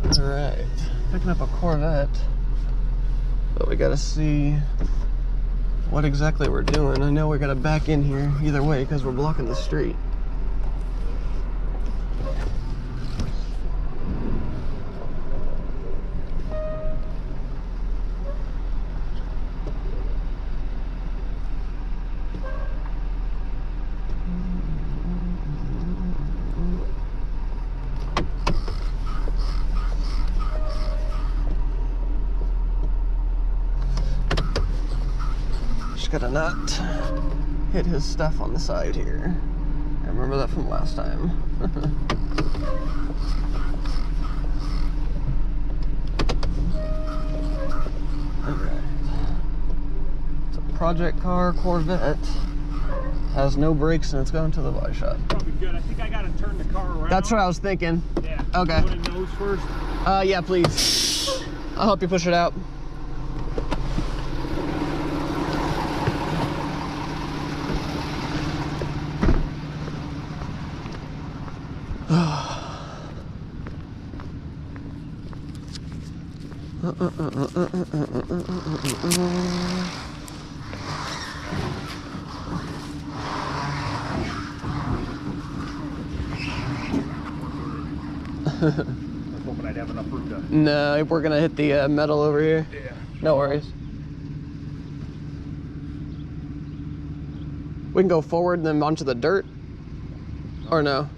Alright, picking up a Corvette, but we gotta see what exactly we're doing. I know we gotta back in here either way because we're blocking the street. Gotta not hit his stuff on the side here. I remember that from last time. Alright. It's a project car, Corvette. Has no brakes and it's going to the body shop. Probably good. I think I gotta turn the car around. That's what I was thinking. Yeah. Okay. Put it nose first. Yeah, please. I'll help you push it out. I was hoping I'd have enough room to... No, we're gonna hit the metal over here. Yeah. No worries. We can go forward and then onto the dirt, or no?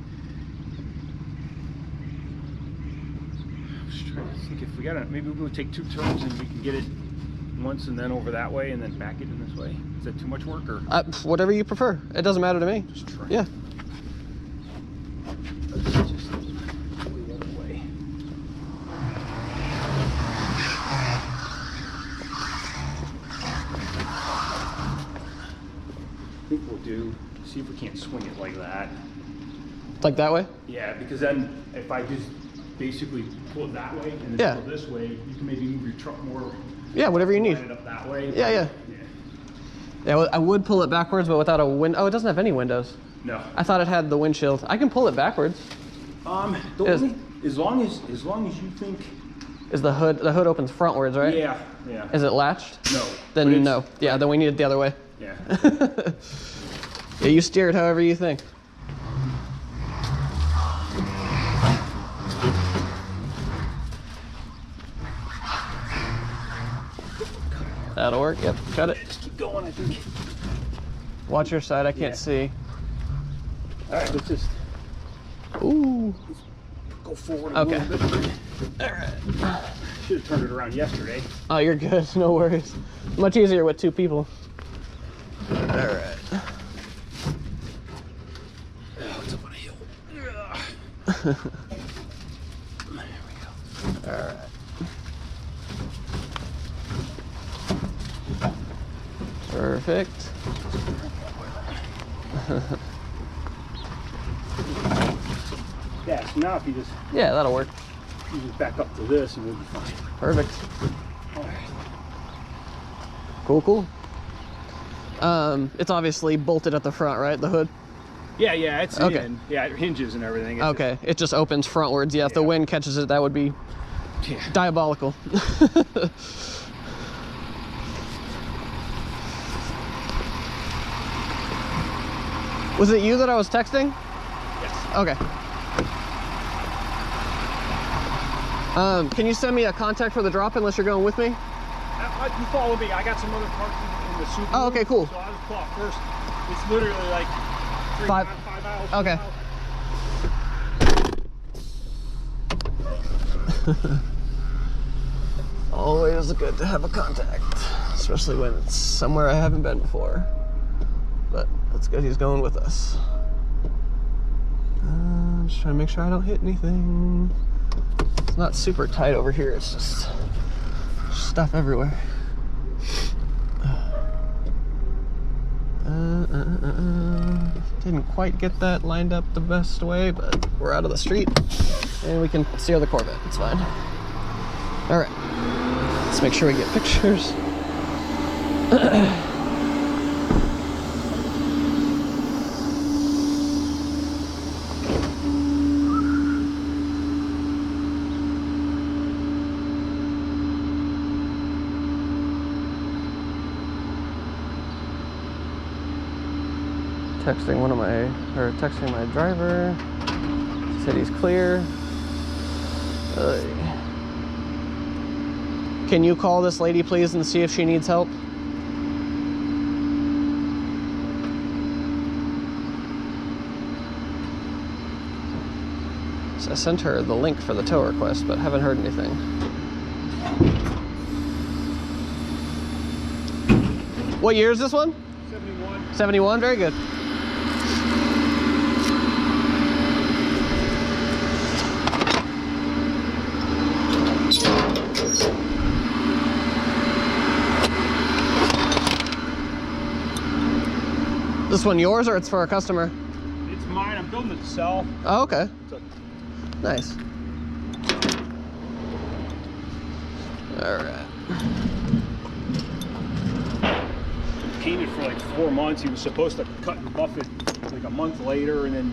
I'm just trying to think if we gotta, maybe we'll take 2 turns and we can get it once and then over that way and then back it in this way. Is that too much work or? Whatever you prefer. It doesn't matter to me. Just try. Yeah. Just go the other way. I think we'll see if we can't swing it like that. Like that way? Yeah, because then if I just basically pull it that way and then pull it this way, you can maybe move your truck more. Yeah, whatever you need. Line it up that way. Yeah. Yeah, well, I would pull it backwards, but without a wind. Oh, it doesn't have any windows. No. I thought it had the windshield. I can pull it backwards. As long as you think. Is the hood opens frontwards, right? Yeah. Is it latched? No. Then no. Yeah, then we need it the other way. Yeah. Yeah, you steer it however you think. That'll work. Yep, cut it. Just keep going, I think. Watch your side. I can't see. All right, let's just. Ooh. Go forward a little bit. All right. Should have turned it around yesterday. Oh, you're good. No worries. Much easier with 2 people. All right. What's up on a hill? There we go. All right. Perfect. Yeah, so now if you just... Yeah, that'll work. You just back up to this and we'll be fine. Perfect. All right. Cool. It's obviously bolted at the front, right? The hood? Yeah, it's okay. in. Yeah, it hinges and everything. It's okay, it just opens frontwards. Yeah, if the wind catches it, that would be diabolical. Was it you that I was texting? Yes. Okay. Can you send me a contact for the drop unless you're going with me? You follow me. I got some other parts in the super. Oh, okay, cool. So I'll just pull off first. It's literally like 5 miles. Okay. Always good to have a contact, especially when it's somewhere I haven't been before. But that's good, he's going with us. Just trying to make sure I don't hit anything. It's not super tight over here, it's just stuff everywhere. Didn't quite get that lined up the best way, but we're out of the street and we can steer the Corvette, it's fine. All right, let's make sure we get pictures. Texting my driver. Said he's clear. Can you call this lady, please, and see if she needs help? So I sent her the link for the tow request, but haven't heard anything. What year is this one? 71. 71, very good. This one yours or it's for a customer? It's mine. I'm building it to sell. Oh, okay. Nice. All right. Painted for like 4 months. He was supposed to cut and buff it like a month later, and then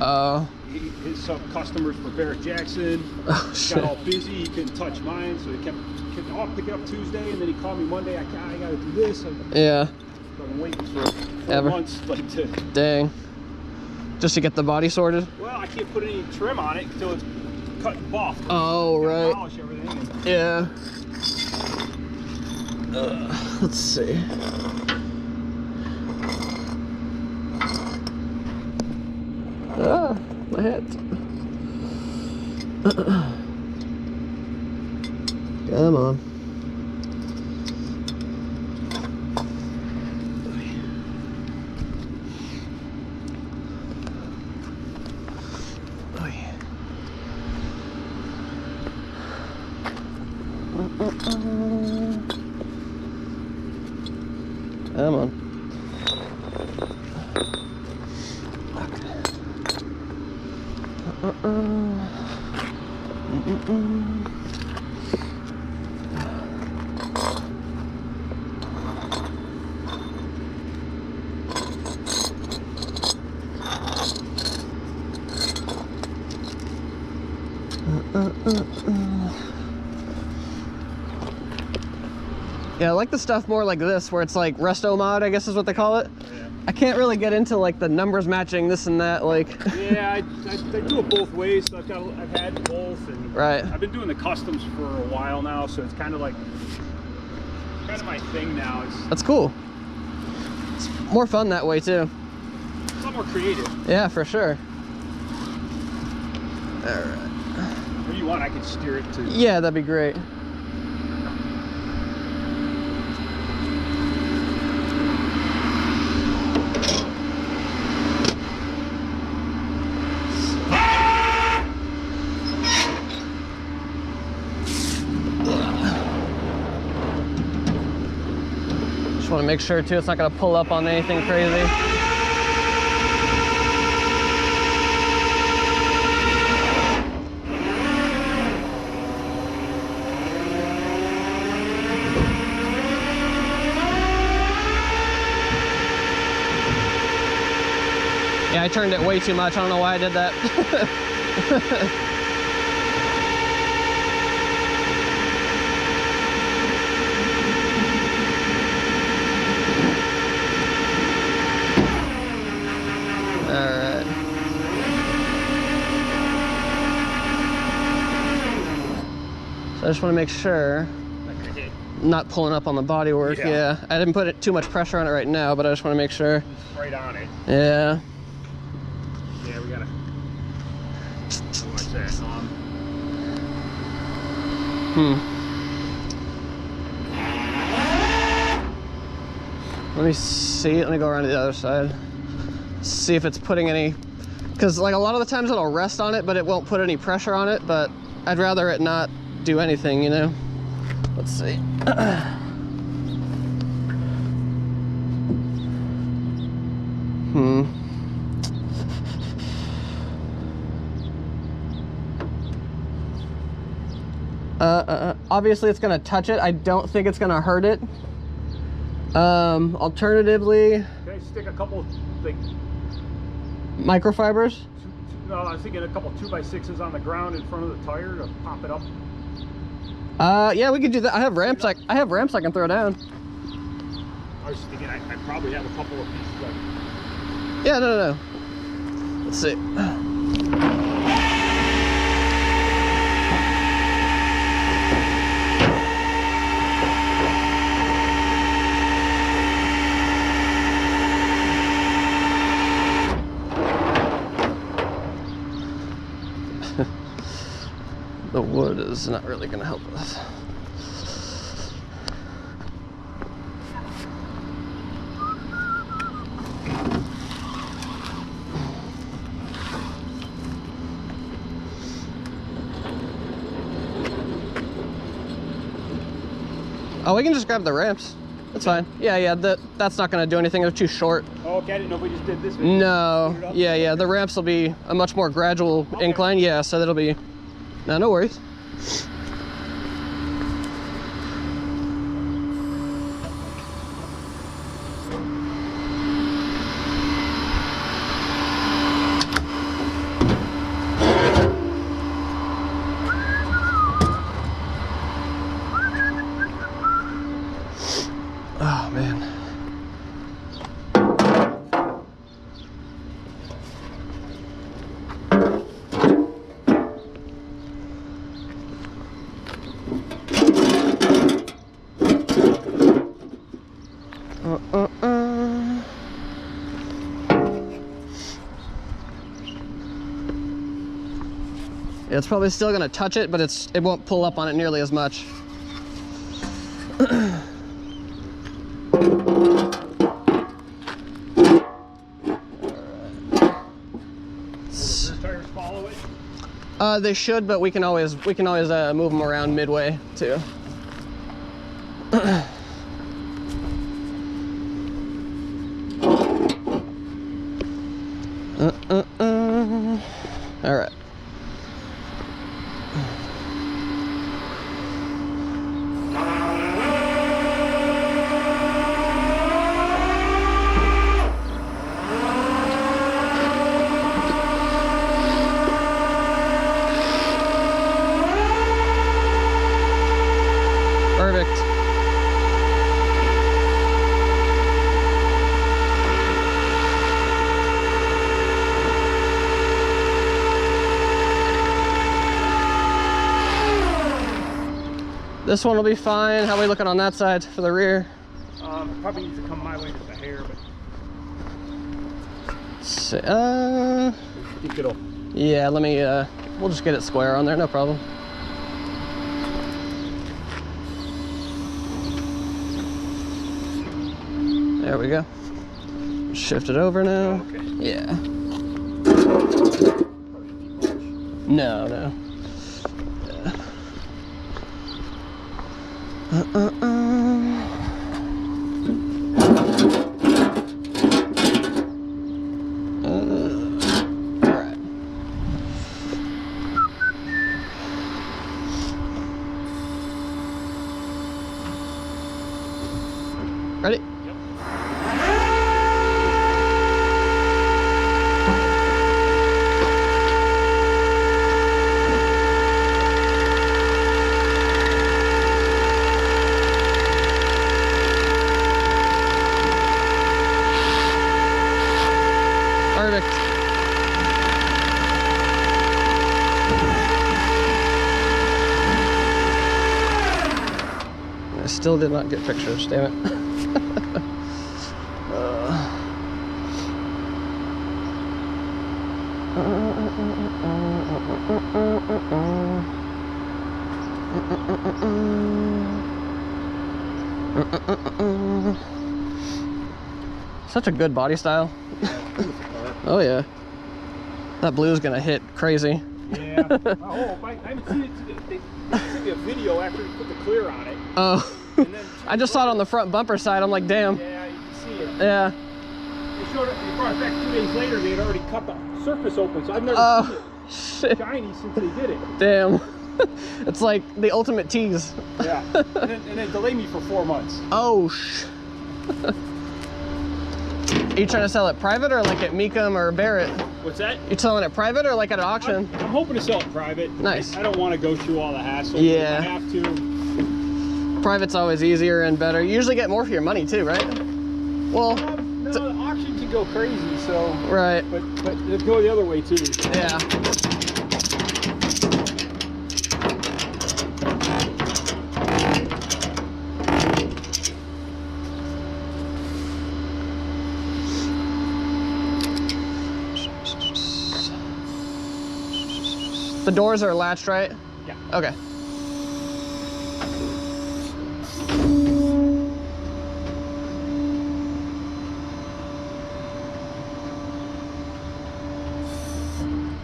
his customers for Barrett Jackson got all busy. He couldn't touch mine, so he kept oh, I'll pick it up Tuesday, and then he called me Monday. I gotta do this. Yeah. So I'm waiting for 4 months, like to. Dang. Just to get the body sorted? Well, I can't put any trim on it until it's cut and buffed. Oh, right. Polish everything. Yeah. Let's see. Ah, my hat. Come on. Come on. Yeah, I like the stuff more like this, where it's like resto mod, I guess is what they call it. Yeah. I can't really get into like the numbers matching this and that, like. Yeah, I do it both ways. So I've had both, and right. I've been doing the customs for a while now, so it's kind of my thing now. That's cool. It's more fun that way too. It's a lot more creative. Yeah, for sure. All right. What do you want? I can steer it to. Yeah, that'd be great. Just want to make sure too it's not going to pull up on anything crazy. Yeah, I turned it way too much. I don't know why I did that. All right. So I just want to make sure not pulling up on the bodywork. Yeah, I didn't put too much pressure on it right now, but I just want to make sure. It's right on it. Yeah. Yeah, we gotta watch that. Let me see. Let me go around to the other side. See if it's putting any, because like a lot of the times it'll rest on it, but it won't put any pressure on it. But I'd rather it not do anything, you know. Let's see. Obviously it's gonna touch it. I don't think it's gonna hurt it. Alternatively, can I stick a couple like microfibers? No, I was thinking a couple 2x6s on the ground in front of the tire to pop it up. Yeah, we could do that. I have ramps I can throw down. I was thinking I probably have a couple of pieces of Yeah, no. Let's see. The wood is not really going to help us. Oh, we can just grab the ramps. That's fine. Yeah, that's not going to do anything. They're too short. Oh, okay, I didn't know if we just did this. No, yeah, the ramps will be a much more gradual incline. Yeah, so that'll be, no worries. Oh, man. Yeah, it's probably still gonna touch it, but it won't pull up on it nearly as much. Does the tires follow it? They should, but we can always move them around midway too. All right. Perfect. This one will be fine. How are we looking on that side for the rear? Probably needs to come my way just a hair, but I think it'll. Yeah, let me, we'll just get it square on there, no problem. There we go. Shift it over now. Okay. Yeah. No. Yeah. Alright. Ready? Yep. Perfect. I still did not get pictures, damn it. Such a good body style. Oh yeah. That blue's gonna hit crazy. Yeah. Oh, I haven't seen it today. They sent me a video after we put the clear on it. Oh. And then I just saw it on the front bumper side. I'm like, damn. Yeah, you can see it. Yeah. They showed it. They brought it back 2 days later. They had already cut the surface open, so I've never seen it shiny since they did it. Damn. It's like the ultimate tease. Yeah. And then delayed me for 4 months. Oh, Are you trying to sell it private or like at Mecum or Barrett? What's that? You selling it private or like at an auction? I'm hoping to sell it private. Nice. I don't want to go through all the hassle. Yeah. I have to. Private's always easier and better. You usually get more for your money too, right? Well, No, the auction can go crazy, so... Right. But it go the other way, too. Yeah. The doors are latched, right? Yeah. Okay.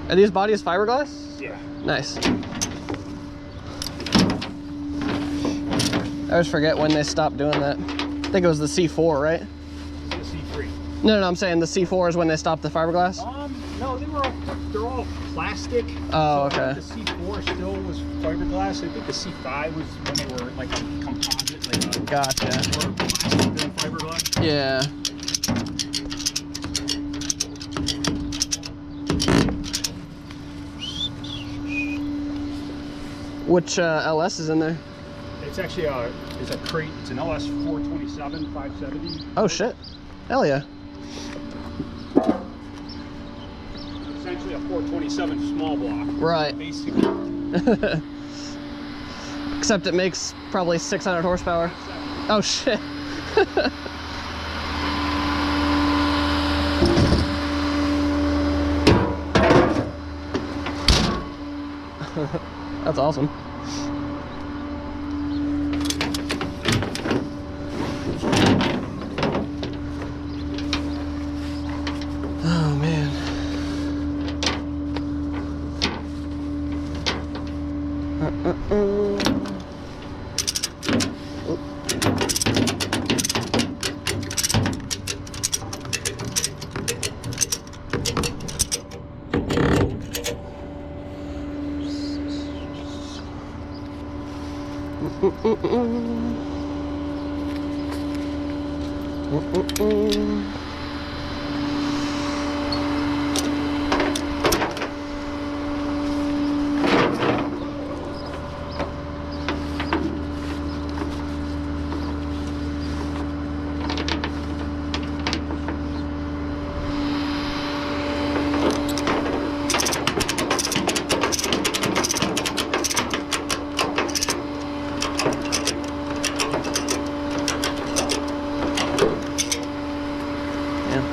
Are these bodies fiberglass? Yeah. Nice. I always forget when they stopped doing that. I think it was the C4, right? The C3. No, I'm saying the C4 is when they stopped the fiberglass? No, they're all plastic. Oh, so okay. The C4 still was fiberglass. I think the C5 was when they were like a composite, like a Gotcha. more plastic than fiberglass. Yeah. Which LS is in there? It's actually it's a crate. It's an LS 427 570. Oh shit. Hell yeah. Essentially a 427 small block. Right. Basically. Except it makes probably 600 horsepower. Oh shit. That's awesome. Oh man.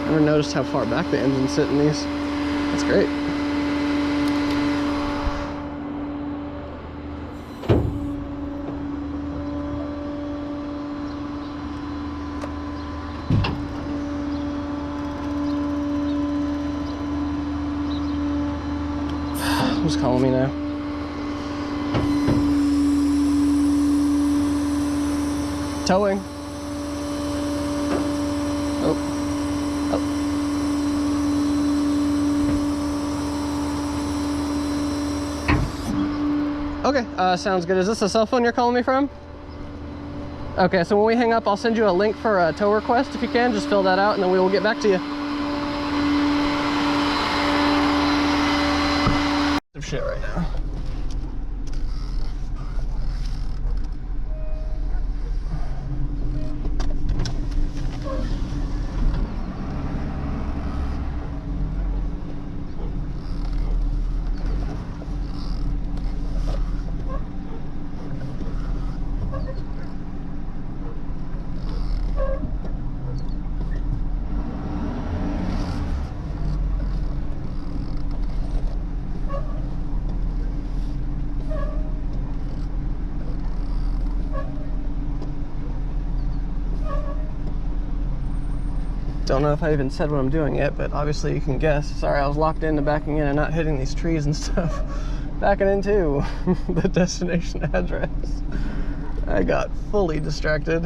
Never noticed how far back the engines sit in these. That's great. Who's calling me now? Towing. Oh. Okay, sounds good. Is this a cell phone you're calling me from? Okay, so when we hang up, I'll send you a link for a tow request if you can. Just fill that out and then we will get back to you. Some shit right now. Don't know if I even said what I'm doing yet, but obviously you can guess. Sorry, I was locked into backing in and not hitting these trees and stuff. Backing into the destination address. I got fully distracted,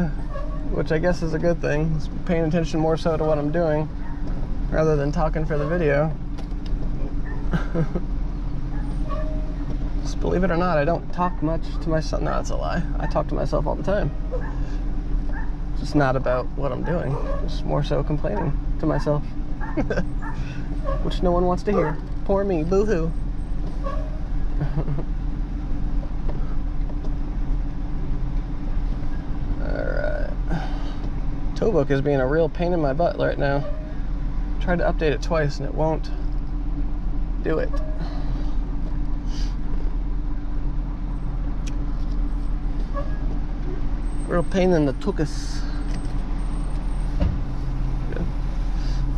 which I guess is a good thing. It's paying attention more so to what I'm doing rather than talking for the video. Just believe it or not, I don't talk much to myself. No, that's a lie. I talk to myself all the time. Just not about what I'm doing, just more so complaining to myself, which no one wants to hear. Poor me, boo-hoo. All right. Tow book is being a real pain in my butt right now. Tried to update it twice and it won't do it. Real pain in the tuchus. Good.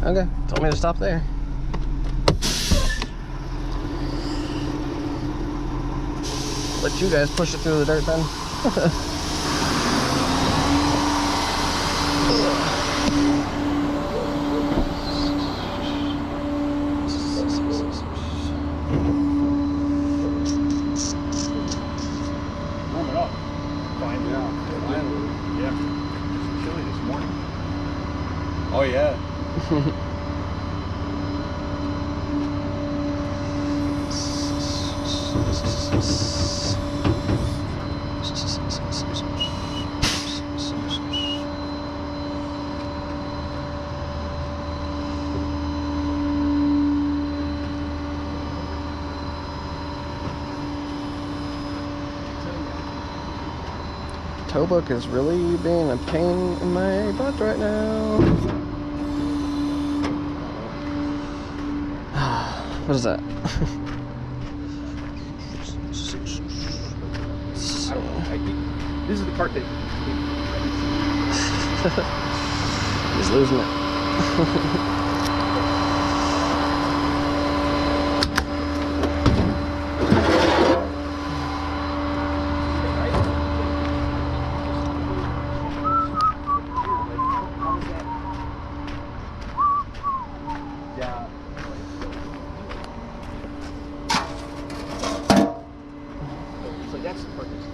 Okay, told me to stop there. Let you guys push it through the dirt then. Warm it up. Fine. Yeah. Yeah. It's chilly this morning. Oh yeah. Tow book is really being a pain in my butt right now. What is that? I don't know. This is the part that He's losing it. that's the part that's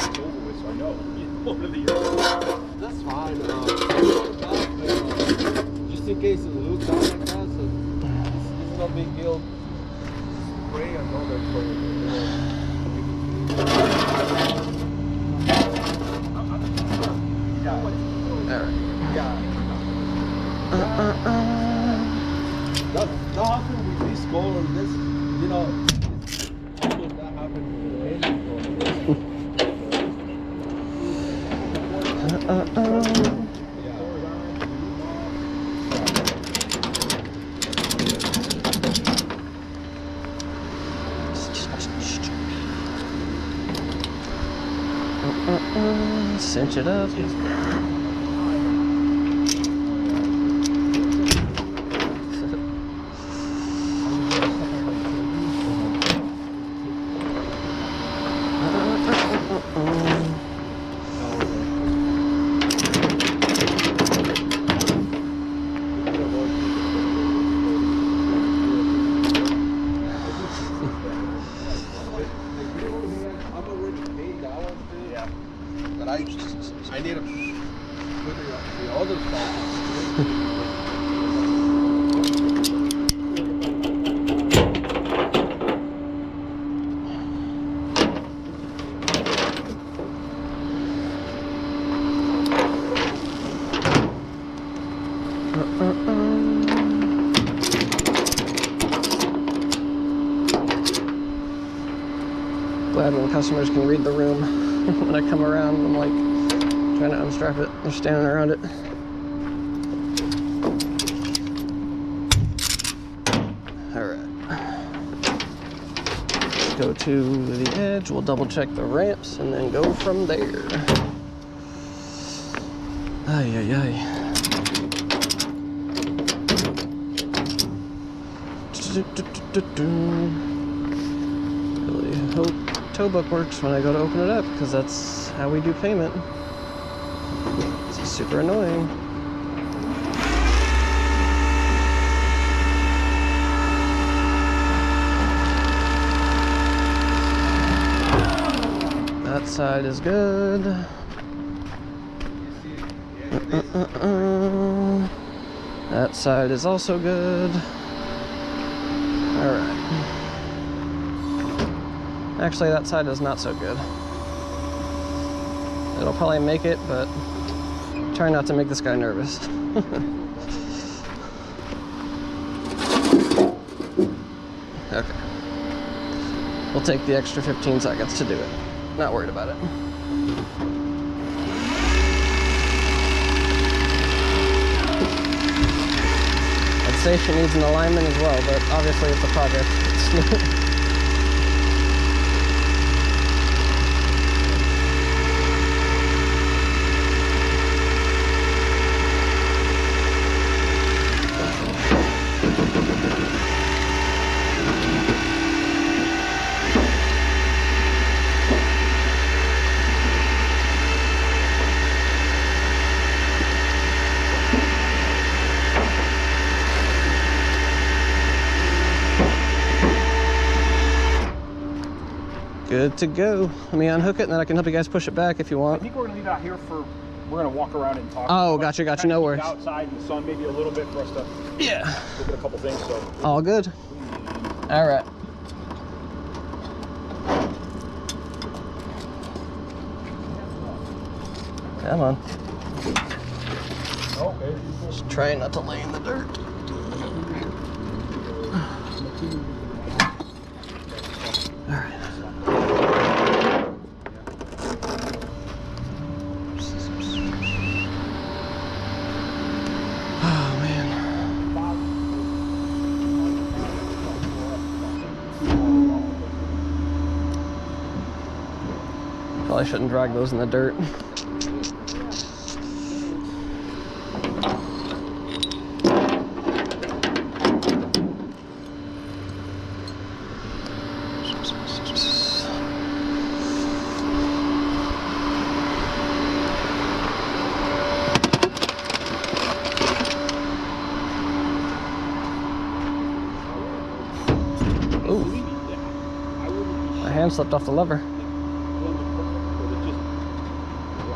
it's over with, so I know. Over the years. That's fine. Just in case it looks out like that, so it's no big deal. Spray another for That happened with this color, this, you know, that happened with the engine Cinch it up. I need to put the other stuff. Glad when customers can read the room when I come around. I'm like trying to unstrap it. They're standing around it. Alright. Let's go to the edge. We'll double check the ramps and then go from there. Ay, ay, ay. Really hope tow book works when I go to open it up, because that's how we do payment. It's super annoying. That side is good. That side is also good. Alright. Actually, that side is not so good. It'll probably make it, but try not to make this guy nervous. Okay. We'll take the extra 15 seconds to do it. Not worried about it. stabilization needs an alignment as well, but obviously it's a project. Good to go. Let me unhook it and then I can help you guys push it back if you want. I think we're gonna leave it out here for, we're gonna walk around and talk. Oh, gotcha, no worries. Outside in the sun maybe a little bit for us to look at a couple things. So all good. All right. Come on. okay. Just trying not to lay in the dirt. All right. Oh man. Probably shouldn't drag those in the dirt. My hand slipped off the lever.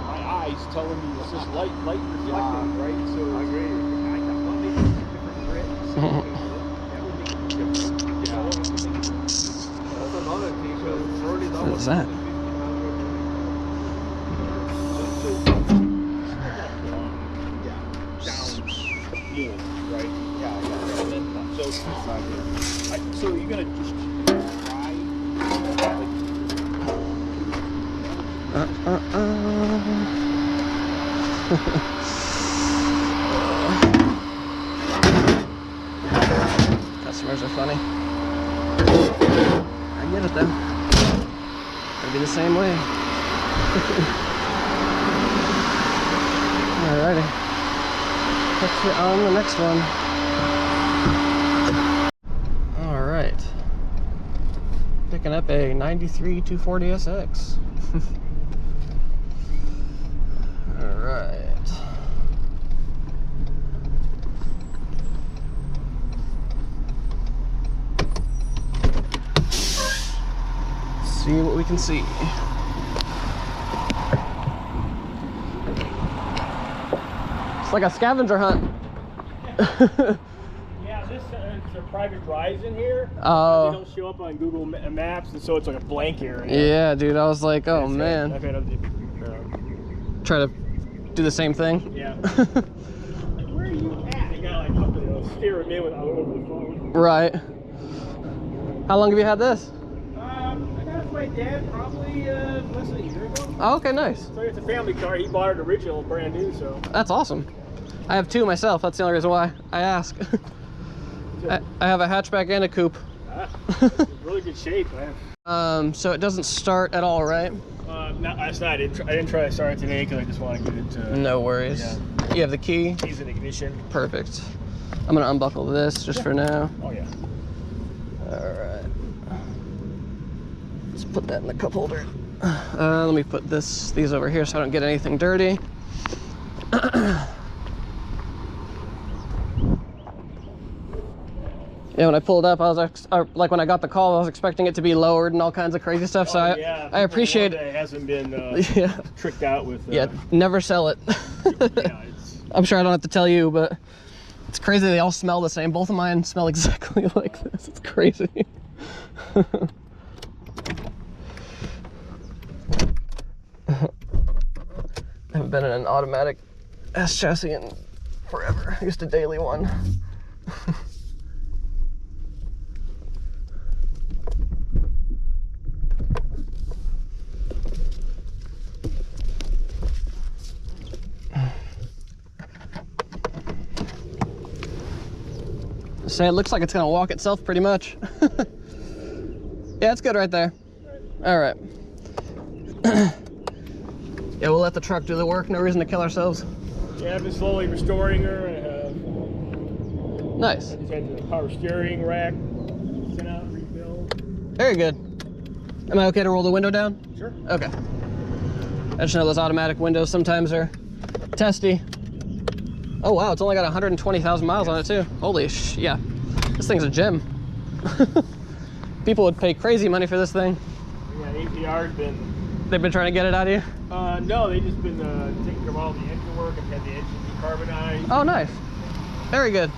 My eyes telling me it's just light reflecting, right? So I agree. I thought maybe different grips. That would make a difference. That's another thing. What is that? So you're gonna just try Customers are funny. I get it though. It'll be the same way. Alrighty. Catch you on the next one. Alright. Picking up a 93 240 SX. Alright. See what we can see. It's like a scavenger hunt. Yeah, this is a private drives in here. Oh. They don't show up on Google Maps, and so it's like a blank area. Yeah, dude. I was like, oh man. I've had other Try to do the same thing. yeah. Like, where are you at? They got like something steering me with over the phone. Right. How long have you had this? I got it from my dad probably less than a year ago. Oh, okay, nice. So it's a family car. He bought it original, brand new. So That's awesome. I have two myself. That's the only reason why I ask. I have a hatchback and a coupe. it's in really good shape, man. So it doesn't start at all, right? No, that's not. I didn't try to start it today because I just want to get it to. No worries. Yeah. You have the key? Keys and ignition. Perfect. I'm gonna unbuckle this just for now. Oh yeah. Alright. Let's put that in the cup holder. Let me put these over here so I don't get anything dirty. Yeah, when I pulled up, I was like, when I got the call, I was expecting it to be lowered and all kinds of crazy stuff. So I appreciate it. Hasn't been yeah. tricked out with. Yeah, never sell it. Yeah, I'm sure I don't have to tell you, but it's crazy. They all smell the same. Both of mine smell exactly like this. It's crazy. I haven't been in an automatic S chassis in forever. Used a daily one. Say it looks like it's gonna walk itself pretty much. Yeah, it's good right there. All right. Yeah, we'll let the truck do the work. No reason to kill ourselves. Yeah, I've been slowly restoring her. Nice. I just had the power steering rack sent out, rebuilt. Very good. Am I okay to roll the window down? Sure. Okay. I just know those automatic windows sometimes are testy. Oh wow, it's only got 120,000 miles on it too. Holy yeah. This thing's a gem. People would pay crazy money for this thing. Yeah, APR's been... They've been trying to get it out of you? No, they've just been taking care of all the engine work and had the engine decarbonized. Oh, nice. Very good.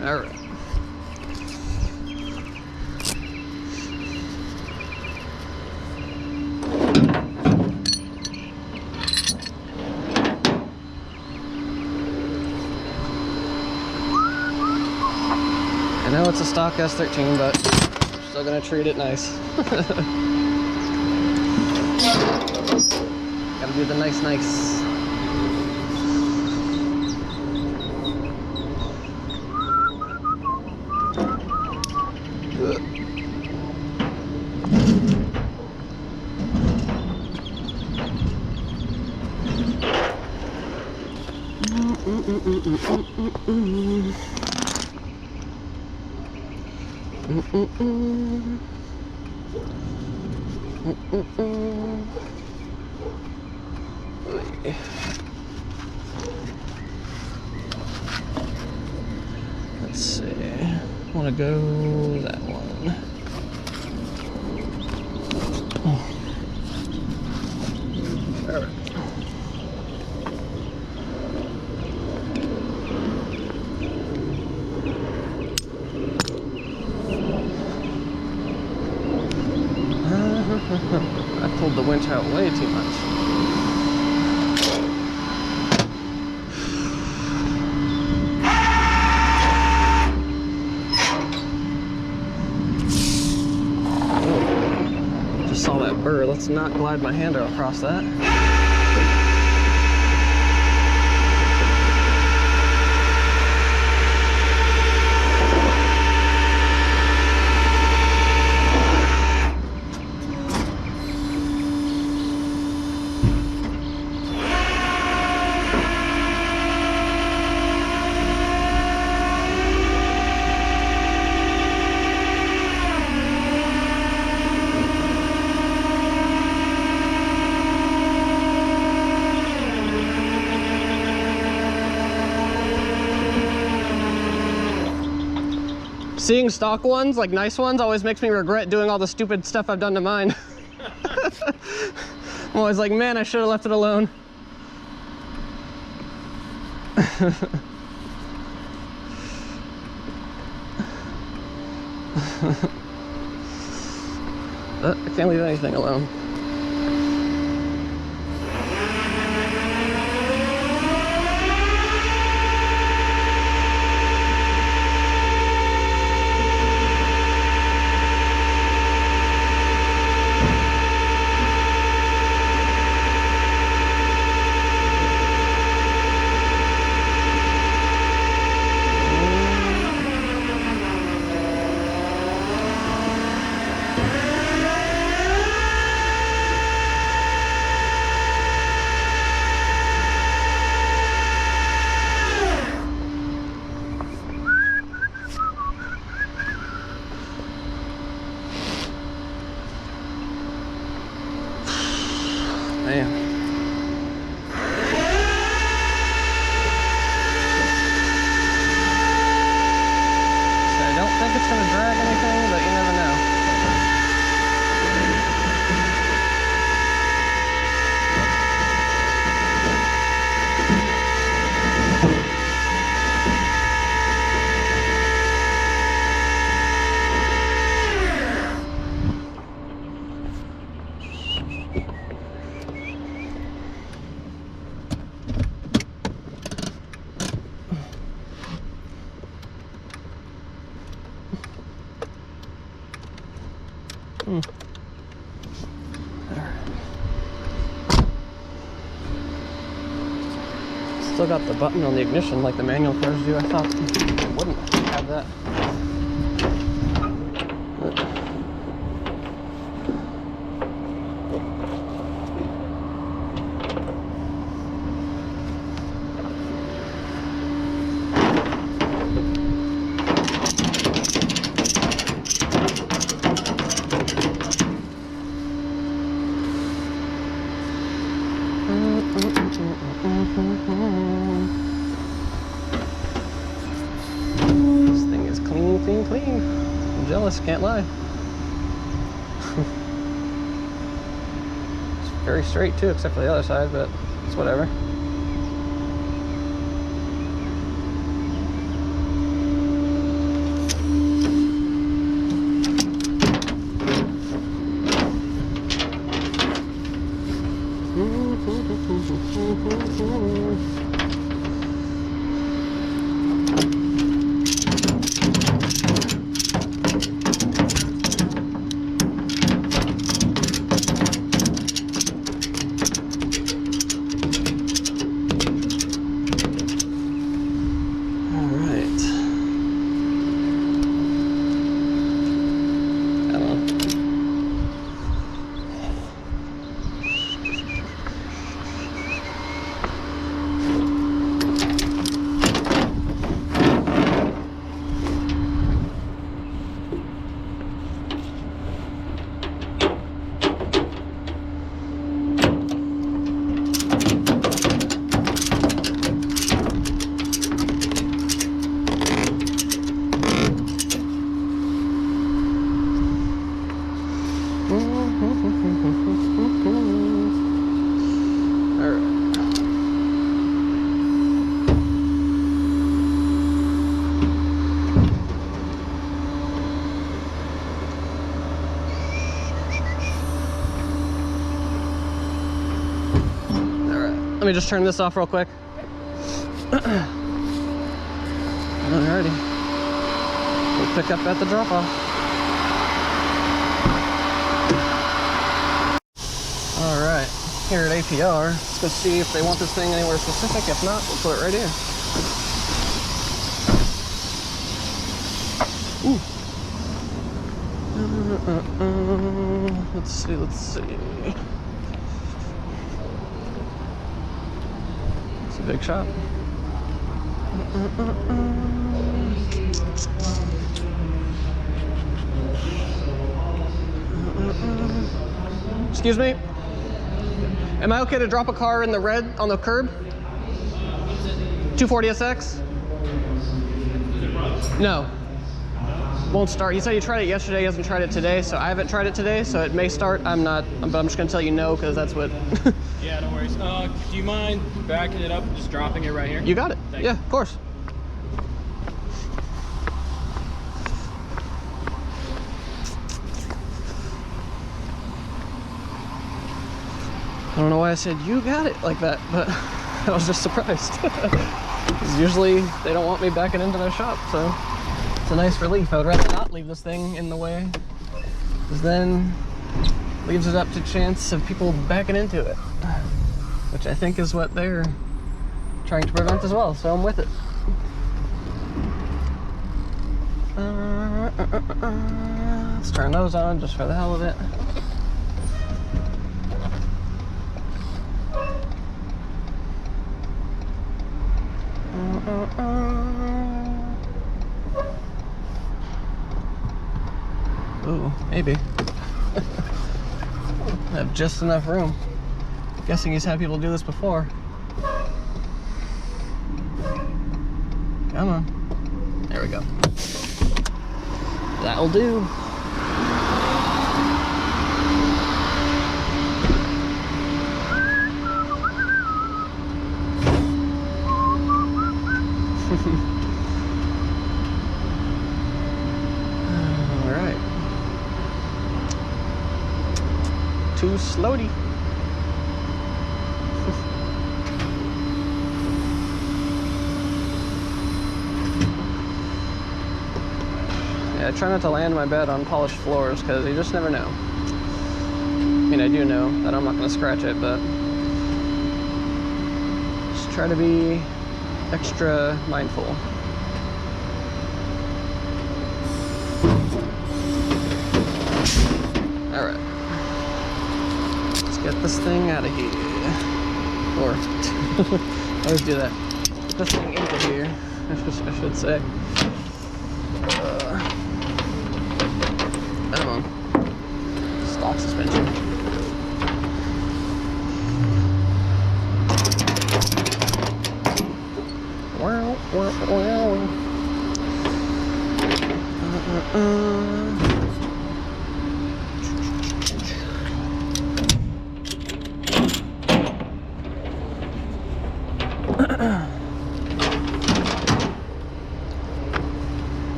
All right. I know it's a stock S13, but I'm still gonna treat it nice. Gotta do the nice. Let's see. I want to go that one. All right. I pulled the winch out way too much. Just saw that burr. Let's not glide my hand across that. Seeing stock ones, like nice ones, always makes me regret doing all the stupid stuff I've done to mine. I'm always like, man, I should have left it alone. I can't leave anything alone. man. So I don't think it's gonna drag anything, but you never know. Still got the button on the ignition like the manual cars do. I thought it wouldn't have that. This thing is clean, clean, clean. I'm jealous, can't lie. It's very straight too, except for the other side, but it's whatever. Let me just turn this off real quick. Alrighty. We'll pick up at the drop-off. Alright, here at APR, let's go see if they want this thing anywhere specific. If not, we'll put it right here. Ooh. Let's see, let's see. It's a big shop. Excuse me? Am I okay to drop a car in the red on the curb? 240SX? No. Won't start. He said he tried it yesterday, he hasn't tried it today, so I haven't tried it today, so it may start. I'm not, but I'm just gonna tell you no, because that's what... Yeah, no worries. Do you mind backing it up and just dropping it right here? You got it. Thanks. Yeah, of course. I don't know why I said you got it like that, but I was just surprised. 'Cause usually they don't want me backing into their shop, so it's a nice relief. I would rather not leave this thing in the way, because then leaves it up to chance of people backing into it, which I think is what they're trying to prevent as well, so I'm with it. Let's turn those on just for the hell of it. Ooh, maybe. I have just enough room. Guessing he's had people do this before. Come on. There we go. That'll do. All right. Too slowly. Yeah, I try not to land my bed on polished floors because you just never know. I mean, I do know that I'm not going to scratch it, but just try to be extra mindful. All right, let's get this thing out of here. Or, I always do that. Get this thing into here, I should say. Come on. Stock suspension. Wow, wow, wow.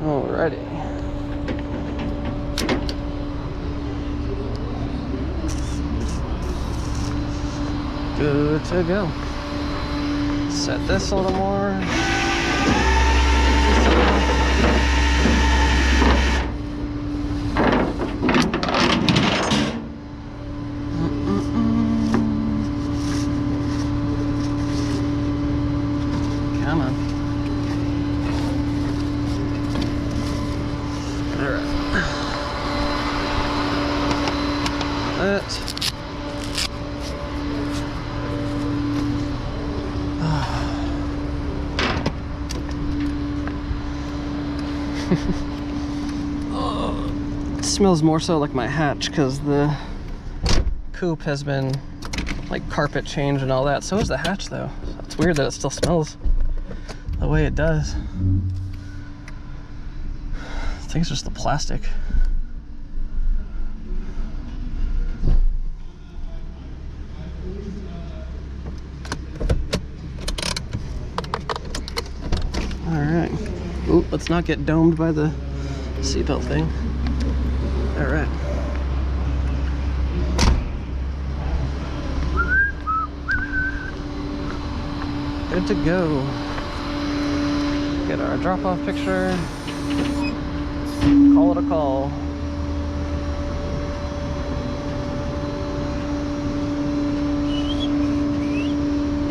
Alrighty. Good to go. Set this a little more. Come on. Alright. That. It smells more so like my hatch because the coupe has been like carpet changed and all that. So is the hatch though. It's weird that it still smells the way it does. I think it's just the plastic. All right. Ooh, let's not get domed by the seatbelt thing. All right. Good to go. Get our drop-off picture. Call it a call.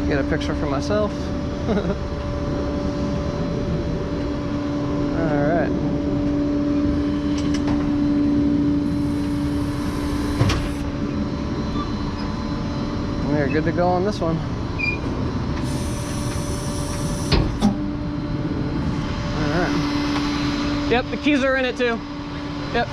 Get a picture for myself. All right. We're good to go on this one. All right. Yep, the keys are in it too. Yep.